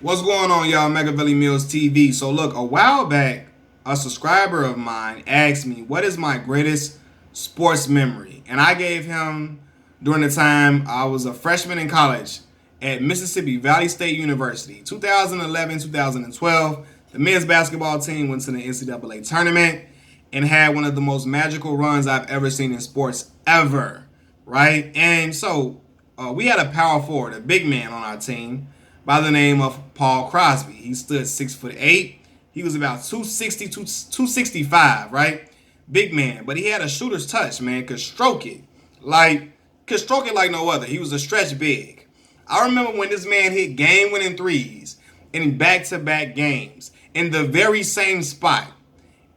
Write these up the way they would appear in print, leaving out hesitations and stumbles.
What's going on, y'all? Megavelli Mills TV. So look, a while back, a subscriber of mine asked me, what is my greatest sports memory? And I gave him, during the time I was a freshman in college at Mississippi Valley State University, 2011, 2012, the men's basketball team went to the NCAA tournament and had one of the most magical runs I've ever seen in sports ever, right? And so we had a power forward, a big man on our team by the name of Paul Crosby. He stood 6'8". He was about 260, 265, right? Big man. But he had a shooter's touch, man. Could stroke it like no other. He was a stretch big. I remember when this man hit game-winning threes in back-to-back games in the very same spot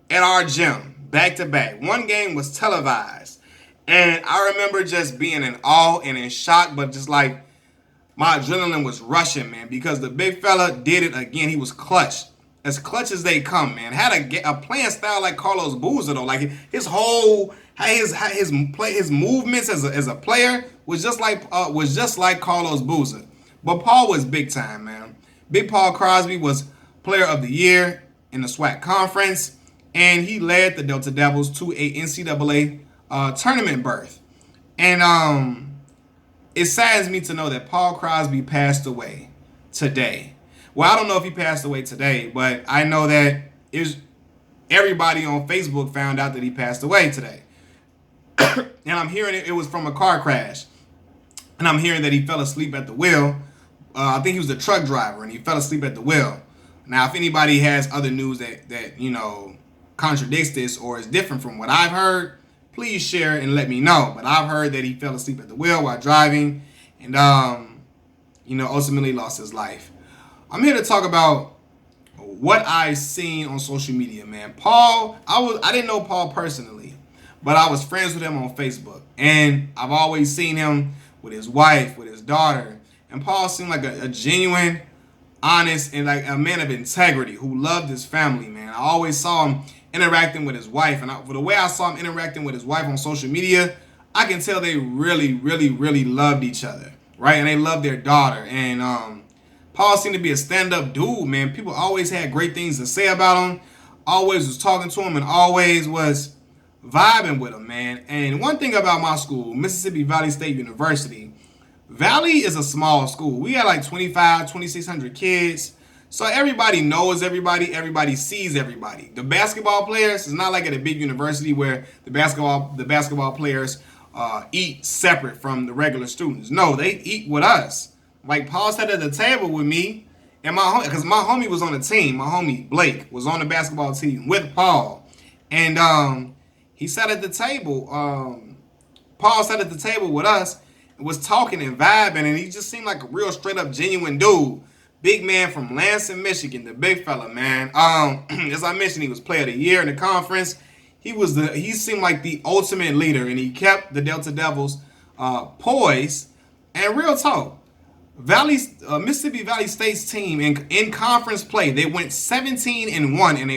at our gym, back-to-back. One game was televised. And I remember just being in awe and in shock, but just like my adrenaline was rushing, man, because the big fella did it again. He was clutch as they come, man. Had a playing style like Carlos Boozer, though. Like his movements as a player was just like Carlos Boozer. But Paul was big time, man. Big Paul Crosby was Player of the Year in the SWAC conference, and he led the Delta Devils to a NCAA tournament berth. And it saddens me to know that Paul Crosby passed away today. Well, I don't know if he passed away today, but I know that everybody on Facebook found out that he passed away today. And I'm hearing it was from a car crash. And I'm hearing that he fell asleep at the wheel. I think he was the truck driver, and he fell asleep at the wheel. Now, if anybody has other news that contradicts this or is different from what I've heard, please share and let me know. But I've heard that he fell asleep at the wheel while driving and, ultimately lost his life. I'm here to talk about what I've seen on social media, man. Paul, I didn't know Paul personally, but I was friends with him on Facebook. And I've always seen him with his wife, with his daughter. And Paul seemed like a genuine, honest, and like a man of integrity who loved his family, man. I always saw him interacting with his wife, and for the way I saw him interacting with his wife on social media, I can tell they really, really, really loved each other, right? And they loved their daughter. And Paul seemed to be a stand-up dude, man. People always had great things to say about him, always was talking to him, and always was vibing with him, man. And one thing about my school, Mississippi Valley State University, Valley is a small school. We had like 2,600 kids. So everybody knows everybody sees everybody. The basketball players, it's not like at a big university where the basketball players eat separate from the regular students. No, they eat with us. Like Paul sat at the table with me and because my homie was on the team. My homie Blake was on the basketball team with Paul. And he sat at the table. Paul sat at the table with us and was talking and vibing, and he just seemed like a real straight up genuine dude. Big man from Lansing, Michigan, the big fella, man. As I mentioned, he was Player of the Year in the conference. He seemed like the ultimate leader, and he kept the Delta Devils poised. And real talk, Mississippi Valley State's team in conference play, they went 17-1, and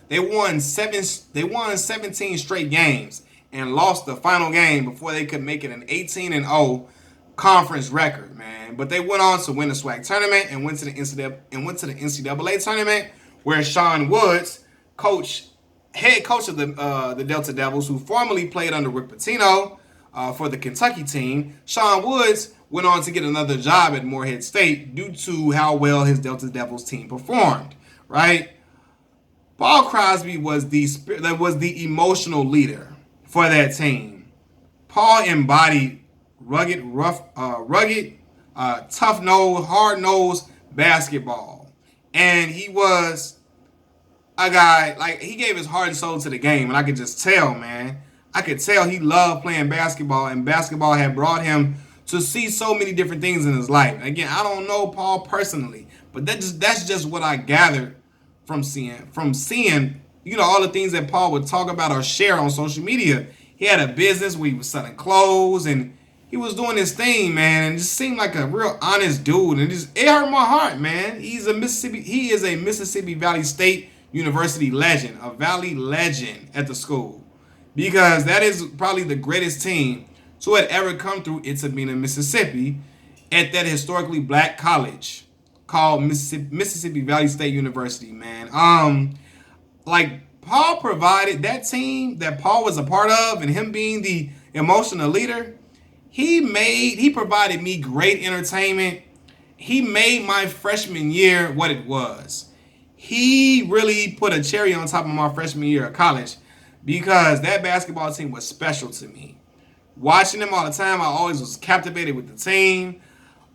they won 17 straight games and lost the final game before they could make it an 18-0 conference record, man. But they went on to win the SWAC tournament and went to the NCAA tournament, where Sean Woods, head coach of the Delta Devils, who formerly played under Rick Pitino for the Kentucky team, Sean Woods went on to get another job at Morehead State due to how well his Delta Devils team performed, right? Paul Crosby was the emotional leader for that team. Paul embodied rugged, tough-nosed, hard-nosed basketball. And he was a guy, like, he gave his heart and soul to the game, and I could just tell, man. I could tell he loved playing basketball, and basketball had brought him to see so many different things in his life. Again, I don't know Paul personally, but that's just what I gathered from seeing, all the things that Paul would talk about or share on social media. He had a business where he was selling clothes, and he was doing his thing, man, and just seemed like a real honest dude. And it hurt my heart, man. He is a Mississippi Valley State University legend, a Valley legend at the school, because that is probably the greatest team to have ever come through Itta Bena, Mississippi, at that historically black college. called Mississippi Valley State University, man. Like Paul provided that team that Paul was a part of, and him being the emotional leader, he provided me great entertainment. He made my freshman year what it was. He really put a cherry on top of my freshman year of college because that basketball team was special to me. Watching them all the time, I always was captivated with the team.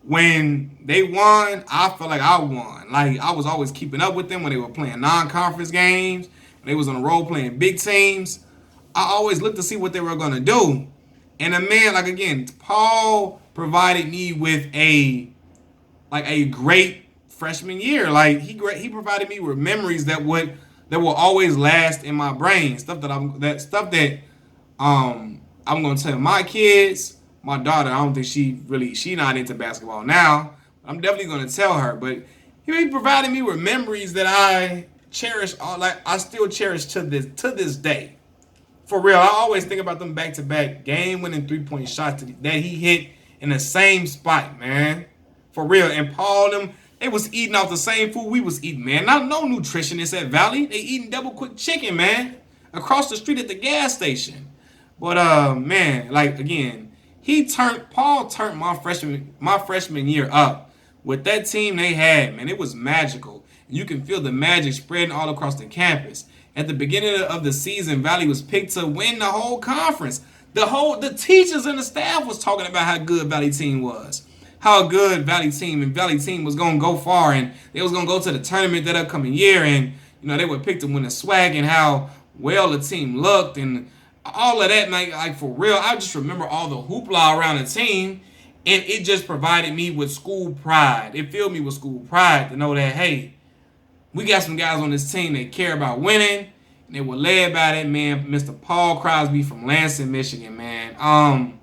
When they won, I felt like I won. Like I was always keeping up with them when they were playing non-conference games, when they was on the road playing big teams. I always looked to see what they were gonna do. And a man, like again, Paul provided me with a great freshman year. Like he provided me with memories that will always last in my brain. Stuff that I'm gonna tell my kids. My daughter, I don't think she not into basketball now. I'm definitely gonna tell her. But he provided me with memories that I cherish. I still cherish to this day. For real, I always think about them back-to-back game-winning three-point shots that he hit in the same spot, man. For real. And Paul them, they was eating off the same food we was eating, man. Not no nutritionists at Valley. They eating double quick chicken, man, across the street at the gas station. But man, like again, Paul turned my freshman year up with that team they had, man. It was magical. You can feel the magic spreading all across the campus. At the beginning of the season, Valley was picked to win the whole conference. The teachers and the staff was talking about how good Valley team was. How good Valley team was gonna go far, and they was gonna go to the tournament that upcoming year, and they were picked to win the swag, and how well the team looked and all of that, man. Like for real, I just remember all the hoopla around the team, and it just provided me with school pride. It filled me with school pride to know that, hey, we got some guys on this team that care about winning, and they were led by that man, Mr. Paul Crosby from Lansing, Michigan, man.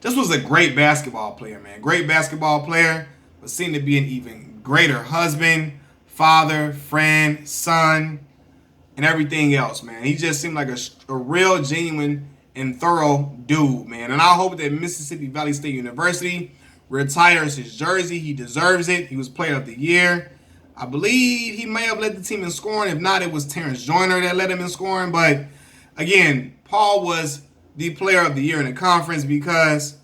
This was a great basketball player, man. Great basketball player, but seemed to be an even greater husband, father, friend, son, and everything else, man. He just seemed like a real, genuine, and thorough dude, man. And I hope that Mississippi Valley State University retires his jersey. He deserves it. He was player of the year. I believe he may have led the team in scoring. If not, it was Terrence Joyner that led him in scoring. But again, Paul was the player of the year in the conference because,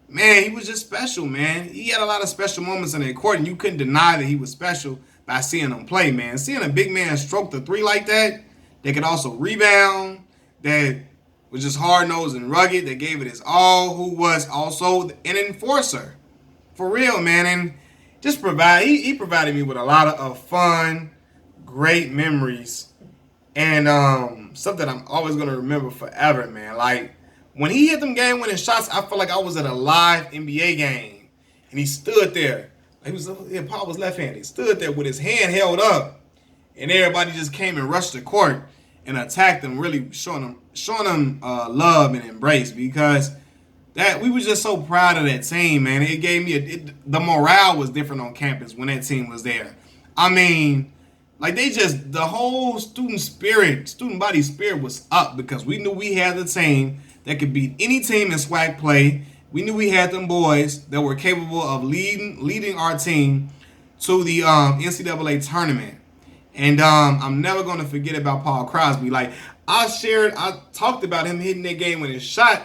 man, he was just special, man. He had a lot of special moments in the court, and you couldn't deny that he was special by seeing him play, man. Seeing a big man stroke the three like that could also rebound, that was just hard-nosed and rugged, that gave it his all, who was also an enforcer. For real, man. And just he provided me with a lot of fun, great memories, and stuff that I'm always going to remember forever, man. Like, when he hit them game-winning shots, I felt like I was at a live NBA game, and he stood there. Paul was left-handed. He stood there with his hand held up, and everybody just came and rushed the court and attacked him, really showing him love and embrace, because that we were just so proud of that team, man. It gave me the morale was different on campus when that team was there. I mean, like the whole student body spirit was up because we knew we had the team that could beat any team in SWAC play. We knew we had them boys that were capable of leading our team to the NCAA tournament. And I'm never going to forget about Paul Crosby. Like, I talked about him hitting that game with his shot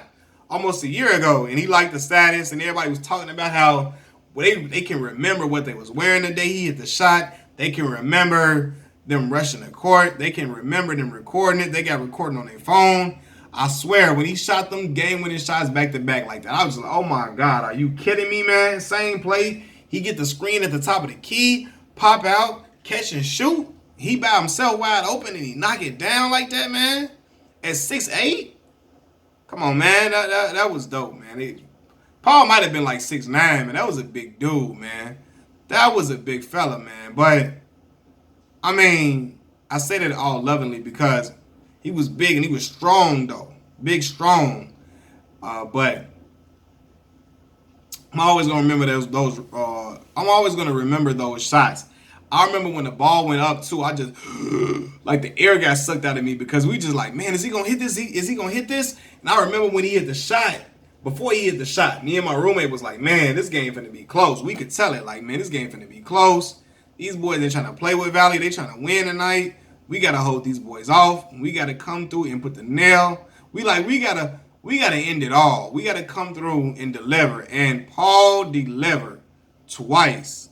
almost a year ago, and he liked the status, and everybody was talking about how they can remember what they was wearing the day he hit the shot. They can remember them rushing the court. They can remember them recording it. They got recording on their phone. I swear, when he shot them game-winning shots back-to-back like that, I was like, oh, my God, are you kidding me, man? Same play. He get the screen at the top of the key, pop out, catch and shoot. He by himself wide open, and he knock it down like that, man, at 6'8"? Come on, man. That was dope, man. Paul might have been like 6'9", man. That was a big dude, man. That was a big fella, man. But, I mean, I say that all lovingly because he was big and he was strong, though. Big, strong. But I'm always going to remember those. I'm always going to remember those shots. I remember when the ball went up, too, I just, like the air got sucked out of me because we just like, man, is he going to hit this? Is he going to hit this? And I remember when he hit the shot, before he hit the shot, me and my roommate was like, man, this game finna be close. We could tell it, like, man, this game finna be close. These boys ain't trying to play with Valley. They trying to win tonight. We gotta hold these boys off. We gotta come through and put the nail. We gotta end it all. We gotta come through and deliver. And Paul delivered twice.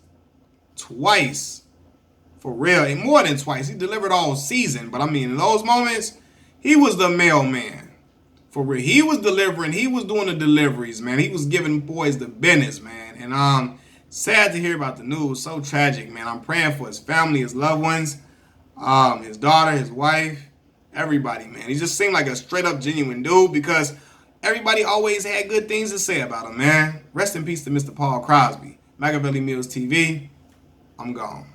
For real. And more than twice. He delivered all season. But I mean, in those moments, he was the mailman. For real. He was delivering. He was doing the deliveries, man. He was giving boys the business, man. And sad to hear about the news. So tragic, man. I'm praying for his family, his loved ones, his daughter, his wife, everybody, man. He just seemed like a straight up genuine dude because everybody always had good things to say about him, man. Rest in peace to Mr. Paul Crosby. Machiavelli Mills TV. I'm gone.